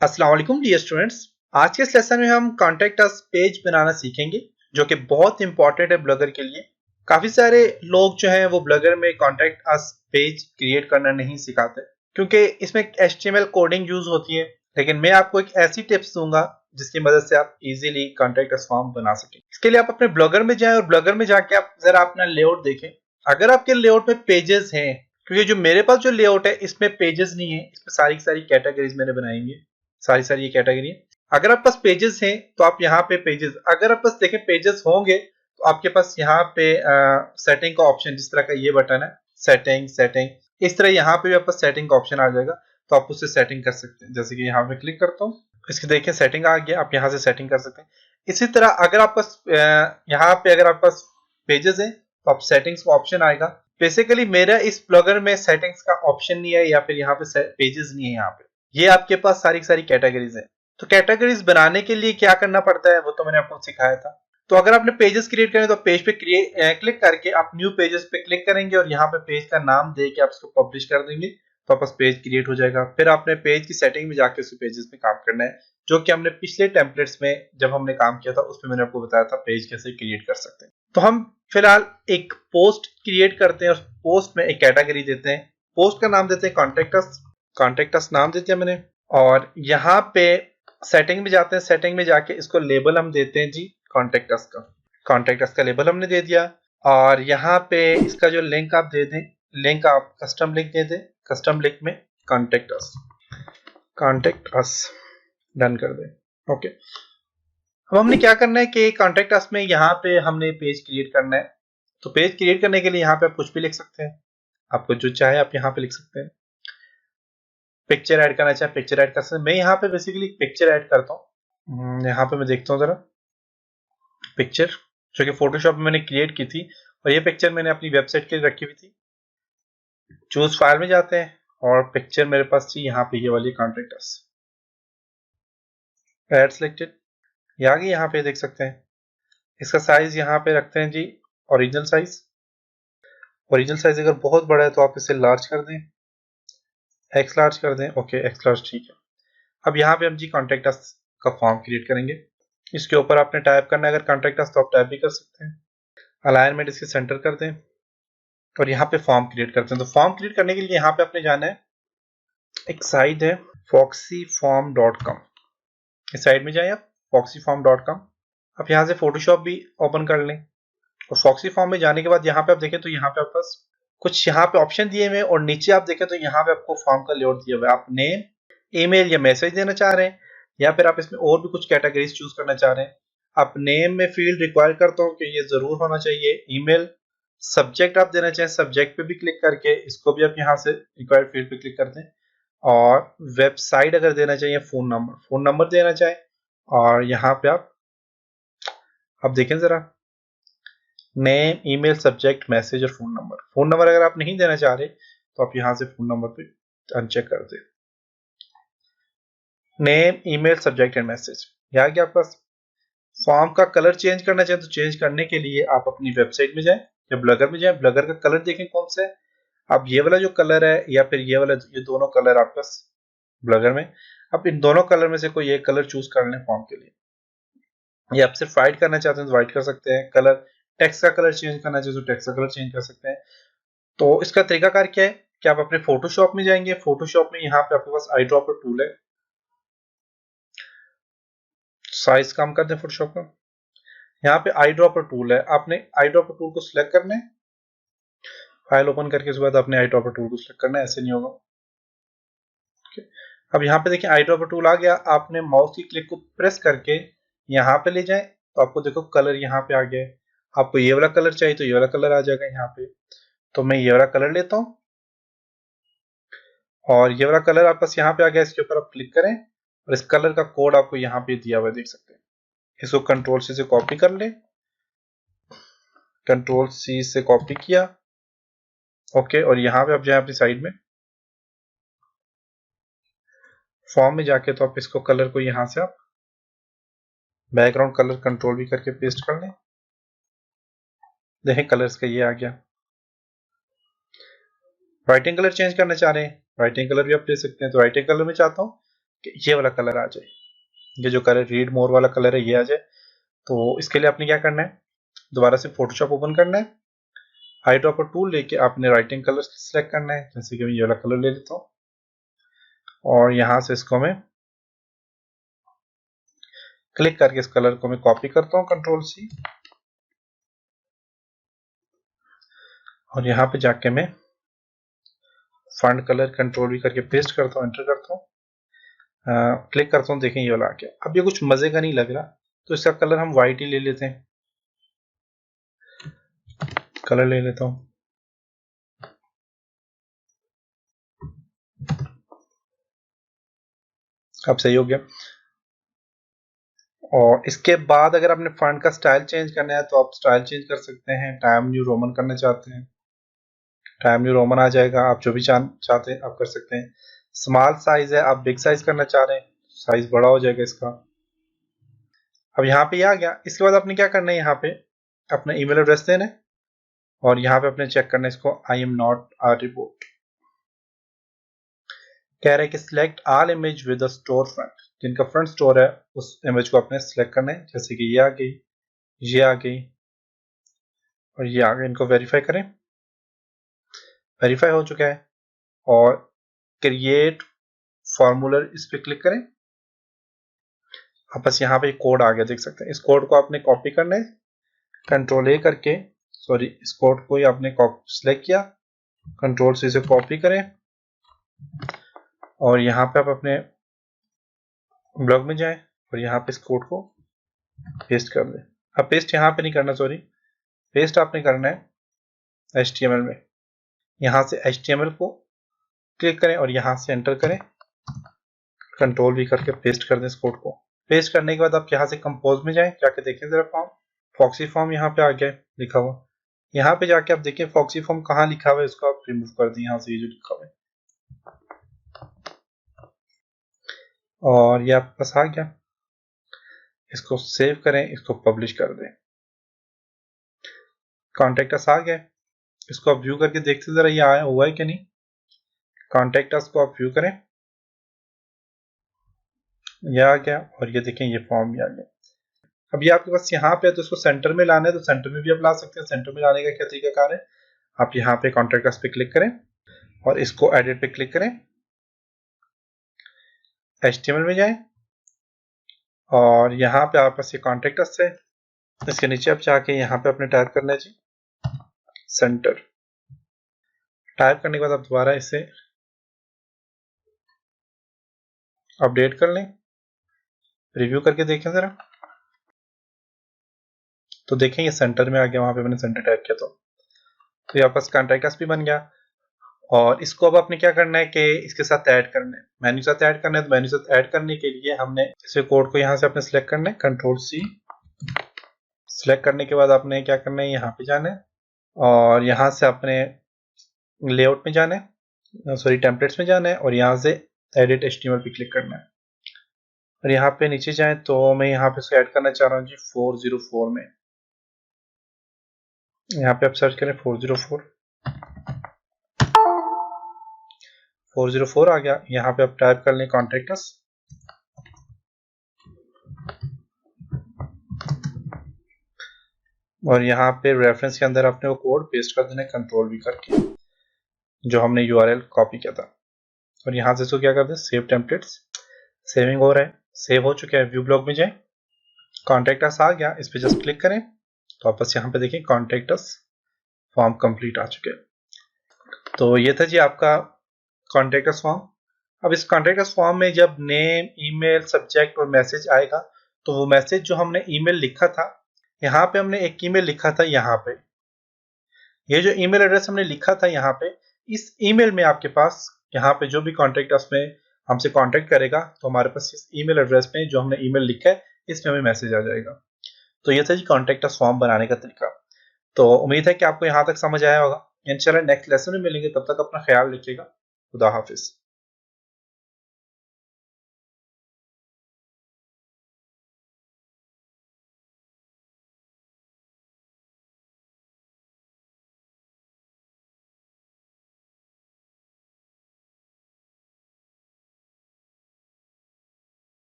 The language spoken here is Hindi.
अस्सलाम वालेकुम डियर स्टूडेंट्स। आज के इस लेसन में हम कॉन्टैक्ट अस पेज बनाना सीखेंगे जो कि बहुत इंपॉर्टेंट है ब्लॉगर के लिए। काफी सारे लोग जो हैं वो ब्लॉगर में कॉन्टैक्ट अस पेज क्रिएट करना नहीं सिखाते क्योंकि इसमें एचटीएमएल कोडिंग यूज होती है। लेकिन मैं आपको एक ऐसी टिप्स दूंगा जिसकी मदद से आप इजीली कॉन्टैक्ट अस फॉर्म बना सकें। इसके लिए आप अपने ब्लॉगर में जाएं और ब्लॉगर में जाके आप जरा अपना लेआउट देखें। अगर आपके लेआउट में पेजेस हैं, क्योंकि जो मेरे पास जो लेआउट है इसमें पेजेस नहीं है, इसमें सारी की सारी कैटेगरीज मैंने बनाई हुई है, सारी सारी ये कैटेगरी है। अगर आप पास पेजेस हैं तो आप यहाँ पे पेजेस, अगर आप पास देखें पेजेस होंगे तो आपके पास यहाँ पे सेटिंग का ऑप्शन, जिस तरह का ये बटन है सेटिंग सेटिंग, इस तरह यहाँ पे भी आपका सेटिंग का ऑप्शन आ जाएगा तो आप उससे सेटिंग कर सकते हैं। जैसे कि यहाँ पे क्लिक करता हूँ, इसके देखिए सेटिंग आ गया, आप यहाँ से सेटिंग कर सकते हैं। इसी तरह अगर आप पास यहाँ पे अगर आप पास पेजेस है तो आप सेटिंग्स का ऑप्शन आएगा। बेसिकली मेरा इस ब्लॉगर में सेटिंग्स का ऑप्शन नहीं है या फिर यहाँ पे पेजेस नहीं है। यहाँ पे ये आपके पास सारी सारी कैटेगरीज है। तो कैटेगरीज बनाने के लिए क्या करना पड़ता है वो तो मैंने आपको सिखाया था। तो अगर आपने पेजेस क्रिएट करने तो पेज पे क्लिक करके आप न्यू पेजेस पे क्लिक करेंगे और यहाँ पे पेज का नाम दे के आप इसको पब्लिश कर देंगे तो आपका पेज क्रिएट हो जाएगा। फिर आपने पेज की सेटिंग में जाके उस पेजेस में काम करना है, जो कि हमने पिछले टेम्पलेट्स में जब हमने काम किया था उसमें मैंने आपको बताया था पेज कैसे क्रिएट कर सकते हैं। तो हम फिलहाल एक पोस्ट क्रिएट करते हैं और पोस्ट में एक कैटेगरी देते हैं। पोस्ट का नाम देते हैं कॉन्टेक्ट अस नाम देते हैं मैंने। और यहाँ पे सेटिंग में जाते हैं, सेटिंग में जाके इसको लेबल हम देते हैं जी कॉन्टेक्ट अस का लेबल हमने दे दिया। और यहाँ पे इसका जो लिंक आप दे दें, लिंक आप कस्टम लिंक दे दें, कस्टम लिंक में कॉन्टेक्ट अस डन कर दें। ओके, अब हमने क्या करना है कि कॉन्टेक्ट अस में यहाँ पे हमने पेज क्रिएट करना है। तो पेज क्रिएट करने के लिए यहाँ पे आप कुछ भी लिख सकते हैं, आपको जो चाहे आप यहाँ पे लिख सकते हैं। पिक्चर ऐड करना चाहे पिक्चर ऐड कर सकते हैं। मैं यहाँ पे बेसिकली पिक्चर ऐड करता हूँ। यहाँ पे मैं देखता हूँ जरा पिक्चर जो कि फोटोशॉप में मैंने क्रिएट की थी और ये पिक्चर मैंने अपनी वेबसाइट के लिए रखी हुई थी। चूज फाइल में जाते हैं और पिक्चर मेरे पास थी यहाँ पे ये वाली कॉन्टेक्ट अस, ऐड सिलेक्टेड, ये आ गई। यहाँ पे देख सकते हैं इसका साइज यहाँ पे रखते हैं जी ओरिजिनल साइज। ओरिजिनल साइज अगर बहुत बड़ा है तो आप इसे लार्ज कर दें, एक्स लार्ज कर दें। ओके, एक्स लार्ज ठीक है। अब यहाँ पे हम जी कॉन्टेक्ट अस का फॉर्म क्रिएट करेंगे। इसके ऊपर आपने टाइप करना है, अगर कॉन्टेक्ट अस तो आप टाइप भी कर सकते हैं। अलाइनमेंट इसके सेंटर कर दें और यहाँ पे फॉर्म क्रिएट करते हैं। तो फॉर्म क्रिएट करने के लिए यहाँ पे आपने जाना है, एक साइट है foxyform.com, इस साइट में जाए आप foxyform.com। आप यहाँ से फोटोशॉप भी ओपन कर लें और फॉक्सी फॉर्म में जाने के बाद यहाँ पे आप देखें तो यहाँ पे आप पास कुछ यहाँ पे ऑप्शन दिए हुए और नीचे आप देखें तो यहाँ पे आपको फॉर्म का लेआउट दिया हुआ है। आप नेम, ईमेल या मैसेज देना चाह रहे हैं या फिर आप इसमें और भी कुछ कैटेगरीज चूज करना चाह रहे हैं। आप नेम में फील्ड रिक्वायर करता हूँ कि ये जरूर होना चाहिए। ईमेल, सब्जेक्ट आप देना चाहें, सब्जेक्ट पे भी क्लिक करके इसको भी आप यहाँ से रिक्वायर्ड फील्ड पे क्लिक कर दें। और वेबसाइट अगर देना चाहिए, फोन नंबर देना चाहें और यहाँ पे आप देखें जरा नेम, ईमेल, सब्जेक्ट, मैसेज और फोन नंबर। फोन नंबर अगर आप नहीं देना चाह रहे तो आप यहां से फोन नंबर पे अनचेक कर दें। Name, email, subject and message, यहाँ क्या आपका फॉर्म का कलर चेंज करना चाहें तो चेंज करने के लिए आप अपनी वेबसाइट में जाएं या ब्लॉगर में जाएं। ब्लॉगर का कलर देखें कौन सा है। अब ये वाला जो कलर है या फिर ये वाला, ये दोनों कलर आपका ब्लॉगर में, आप इन दोनों कलर में से कोई एक कलर चूज कर लें फॉर्म के लिए। या आप सिर्फ व्हाइट करना चाहते हैं तो व्हाइट कर सकते हैं। कलर, टेक्स्ट का कलर चेंज करना चाहते हैं तो टेक्स्ट का कलर चेंज कर सकते हैं। तो इसका तरीकाकार क्या है कि आप अपने फोटोशॉप में जाएंगे। फोटोशॉप में यहाँ पे आपके पास आई ड्रॉपर टूल है, साइज कम कर दें फोटोशॉप का। यहाँ पे आई ड्रॉपर टूल है, आपने आई ड्रॉपर टूल को सिलेक्ट करना है। फाइल ओपन करके उसके बाद आपने आई ड्रॉपर टूल को सिलेक्ट करना है, ऐसे नहीं होगा। अब यहाँ पे देखिए आई ड्रॉपर टूल आ गया। आपने माउस की क्लिक को प्रेस करके यहाँ पे ले जाए तो आपको देखो कलर यहाँ पे आ गया है। आपको ये वाला कलर चाहिए तो ये वाला कलर आ जाएगा यहाँ पे। तो मैं ये वाला कलर लेता हूँ और ये वाला कलर आपके पास यहाँ पे आ गया। इसके ऊपर आप क्लिक करें और इस कलर का कोड आपको यहाँ पे दिया हुआ है, देख सकते हैं। इसको कंट्रोल सी से कॉपी कर ले, कंट्रोल सी से कॉपी किया। ओके, और यहाँ पे आप जाए अपनी साइड में फॉर्म में जाके तो आप इसको कलर को यहाँ से आप बैकग्राउंड कलर कंट्रोल भी करके पेस्ट कर लें। देखें कलर्स का ये आ गया। राइटिंग कलर चेंज करना चाह रहे हैं, राइटिंग कलर भी आप ले सकते हैं। तो राइटिंग कलर में चाहता हूँ कि ये वाला कलर आ जाए, ये जो कलर रीड मोर वाला कलर है ये आ जाए। तो इसके लिए आपने क्या करना है, दोबारा से फोटोशॉप ओपन करना है, आई ड्रॉपर टूल लेके आपने राइटिंग कलर सेलेक्ट करना है, जैसे कि मैं ये वाला कलर ले लेता हूँ और यहाँ से इसको मैं क्लिक करके इस कलर को मैं कॉपी करता हूँ, कंट्रोल सी, और यहाँ पे जाके मैं फॉन्ट कलर कंट्रोल वी करके पेस्ट करता हूँ, एंटर करता हूँ, क्लिक करता हूँ, देखें ये वाला आ गया। अब ये कुछ मजे का नहीं लग रहा, तो इसका कलर हम वाइट ही ले लेते हैं, कलर ले लेता हूँ, अब सही हो गया। और इसके बाद अगर आपने फॉन्ट का स्टाइल चेंज करना है तो आप स्टाइल चेंज कर सकते हैं, टाइम न्यू रोमन करना चाहते हैं टाइम न्यू रोमन आ जाएगा, आप जो भी चाहते हैं आप कर सकते हैं। स्मॉल साइज है, आप बिग साइज करना चाह रहे हैं, साइज बड़ा हो जाएगा इसका। अब यहाँ पे आ गया। इसके बाद आपने क्या करना है, यहाँ पे अपना ईमेल एड्रेस देना है और यहाँ पे अपने चेक करना है इसको, I am not a report. कह रहा है कि select all image with store front, जिनका फ्रंट स्टोर है उस इमेज को आपने सिलेक्ट करना है, जैसे कि ये आ गई, ये आ गई और ये आ गई। इनको वेरीफाई करें, वेरीफाई हो चुका है। और क्रिएट फॉर्मूलर इस पे क्लिक करें, आप बस यहाँ पे कोड आ गया, देख सकते हैं। इस कोड को आपने कॉपी करना है, कंट्रोल ए करके, सॉरी इस कोड को ही आपने सिलेक्ट किया, कंट्रोल से इसे कॉपी करें और यहाँ पे आप अपने ब्लॉग में जाएं और यहाँ पे इस कोड को पेस्ट कर दें। अब पेस्ट यहाँ पे नहीं करना, सॉरी पेस्ट आपने करना है HTML में। यहाँ से HTML को क्लिक करें और यहाँ से एंटर करें, कंट्रोल भी करके पेस्ट कर दें इस कोड को। पेस्ट करने के बाद आप यहाँ से कंपोज में जाएं, जाके देखें जरा फॉर्म, फॉक्सी फॉर्म यहाँ पे आ गया लिखा हुआ। यहाँ पे जाके आप देखें फॉक्सी फॉर्म कहाँ लिखा हुआ है, इसको आप रिमूव कर दें यहाँ से, ये जो लिखा हुआ है, और ये आपके पास आ गया। इसको सेव करें, इसको पब्लिश कर दें, कॉन्टेक्ट अस आ गया। इसको आप व्यू करके देखते जरा ये आया हुआ है कि नहीं। कॉन्टेक्ट अस को आप व्यू करें, ये आ गया और ये देखें ये फॉर्म भी आ गया। अब ये आपके पास यहाँ पे है तो इसको सेंटर में लाना है, तो सेंटर में भी आप ला सकते हैं। सेंटर में लाने का क्या तरीकाकार है, आप यहाँ पे कॉन्टेक्ट अस पे क्लिक करें और इसको एडिट पे क्लिक करें, HTML में जाएं और यहाँ पे आपके पास ये कॉन्टेक्ट अस है, इसके नीचे आप जाके यहाँ पे अपने टाइप करना है जी सेंटर। टाइप करने के बाद आप दोबारा इसे अपडेट कर लें, रिव्यू करके देखें जरा, तो देखें ये सेंटर में आ गया, वहां पे मैंने सेंटर टाइप किया तो ये आपका कॉन्टेक्ट अस भी बन गया। और इसको अब आपने क्या करना है कि इसके साथ ऐड करना है, मेन्यू साथ ऐड करना है। तो मेन्यू साथ ऐड करने के लिए हमने इसे कोड को यहाँ से अपने सिलेक्ट करना है, कंट्रोल सी, सिलेक्ट करने के बाद आपने क्या करना है, यहाँ पे जाना है और यहाँ से अपने लेआउट में जाना है, सॉरी टेम्पलेट्स में जाना है और यहाँ से एडिट HTML पे क्लिक करना है और यहाँ पे नीचे जाएं तो मैं यहाँ पे इसको ऐड करना चाह रहा हूँ जी 404 में। यहाँ पे आप सर्च करें 404 आ गया। यहाँ पे आप टाइप कर लें कॉन्टेक्ट अस और यहाँ पे रेफरेंस के अंदर आपने वो कोड पेस्ट कर देना, कंट्रोल भी करके, जो हमने URL कॉपी किया था। और यहाँ से इसको क्या करते हैं, सेव टेम्पलेट्स, सेविंग हो रहा है, सेव हो चुका है। व्यू ब्लॉग में जाएं, कॉन्टेक्ट अस आ गया, इस पे जस्ट क्लिक करें तो वापस यहाँ पे देखें कॉन्टेक्ट अस फॉर्म कंप्लीट आ चुके हैं। तो ये था जी आपका कॉन्टेक्ट अस फॉर्म। अब इस कॉन्टेक्ट अस फॉर्म में जब नेम, ईमेल, सब्जेक्ट और मैसेज आएगा तो वो मैसेज जो हमने ईमेल लिखा था, यहाँ पे हमने एक ईमेल लिखा था, यहाँ पे ये जो ईमेल एड्रेस हमने लिखा था यहाँ पे, इस ईमेल में आपके पास यहाँ पे जो भी कॉन्टेक्ट अस में हमसे कांटेक्ट करेगा तो हमारे पास इस ईमेल एड्रेस पे जो हमने ईमेल लिखा है इसमें हमें मैसेज आ जाएगा। तो ये था जी कॉन्टेक्ट अस फॉर्म बनाने का तरीका। तो उम्मीद है कि आपको यहाँ तक समझ आया होगा। इंशाल्लाह नेक्स्ट लेसन में मिलेंगे, तब तक अपना ख्याल रखिएगा। खुदा हाफिज।